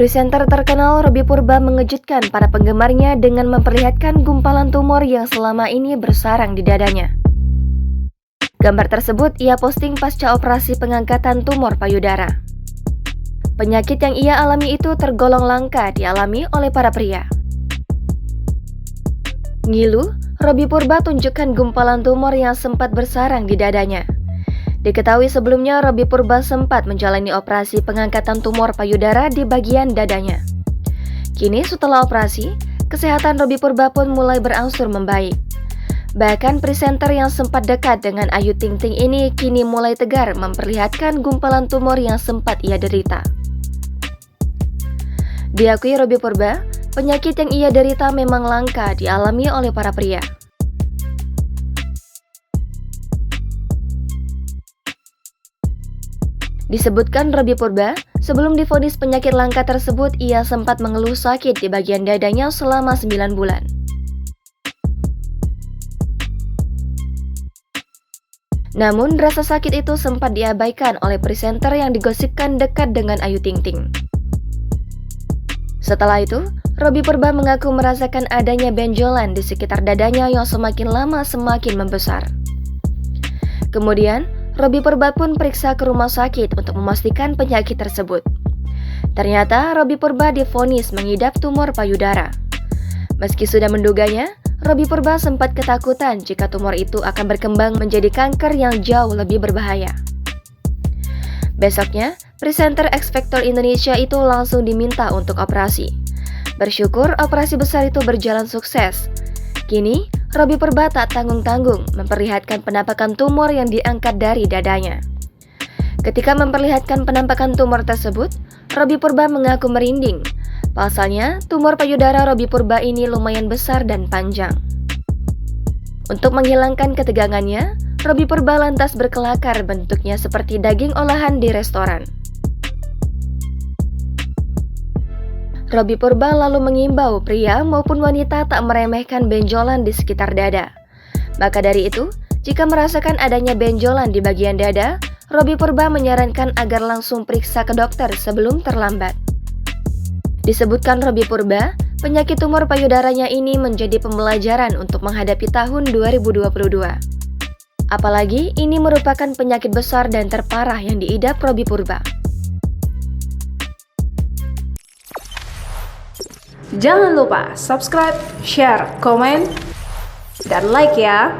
Presenter terkenal Robby Purba mengejutkan para penggemarnya dengan memperlihatkan gumpalan tumor yang selama ini bersarang di dadanya. Gambar tersebut ia posting pasca operasi pengangkatan tumor payudara. Penyakit yang ia alami itu tergolong langka dialami oleh para pria. Ngilu, Robby Purba tunjukkan gumpalan tumor yang sempat bersarang di dadanya. Diketahui sebelumnya Robby Purba sempat menjalani operasi pengangkatan tumor payudara di bagian dadanya. Kini setelah operasi, kesehatan Robby Purba pun mulai berangsur membaik. Bahkan presenter yang sempat dekat dengan Ayu Ting Ting ini kini mulai tegar memperlihatkan gumpalan tumor yang sempat ia derita. Diakui Robby Purba, penyakit yang ia derita memang langka dialami oleh para pria. Disebutkan Robby Purba, sebelum divonis penyakit langka tersebut, ia sempat mengeluh sakit di bagian dadanya selama 9 bulan. Namun, rasa sakit itu sempat diabaikan oleh presenter yang digosipkan dekat dengan Ayu Ting Ting. Setelah itu, Robby Purba mengaku merasakan adanya benjolan di sekitar dadanya yang semakin lama semakin membesar. Kemudian, Robby Purba pun periksa ke rumah sakit untuk memastikan penyakit tersebut. Ternyata Robby Purba divonis mengidap tumor payudara. Meski sudah menduganya, Robby Purba sempat ketakutan jika tumor itu akan berkembang menjadi kanker yang jauh lebih berbahaya. Besoknya, presenter X Factor Indonesia itu langsung diminta untuk operasi. Bersyukur operasi besar itu berjalan sukses. Kini, Robby Purba tak tanggung-tanggung memperlihatkan penampakan tumor yang diangkat dari dadanya. Ketika memperlihatkan penampakan tumor tersebut, Robby Purba mengaku merinding. Pasalnya, tumor payudara Robby Purba ini lumayan besar dan panjang. Untuk menghilangkan ketegangannya, Robby Purba lantas berkelakar bentuknya seperti daging olahan di restoran. Robby Purba lalu mengimbau pria maupun wanita tak meremehkan benjolan di sekitar dada. Maka dari itu, jika merasakan adanya benjolan di bagian dada, Robby Purba menyarankan agar langsung periksa ke dokter sebelum terlambat. Disebutkan Robby Purba, penyakit tumor payudaranya ini menjadi pembelajaran untuk menghadapi tahun 2022. Apalagi ini merupakan penyakit besar dan terparah yang diidap Robby Purba. Jangan lupa subscribe, share, komen, dan like ya!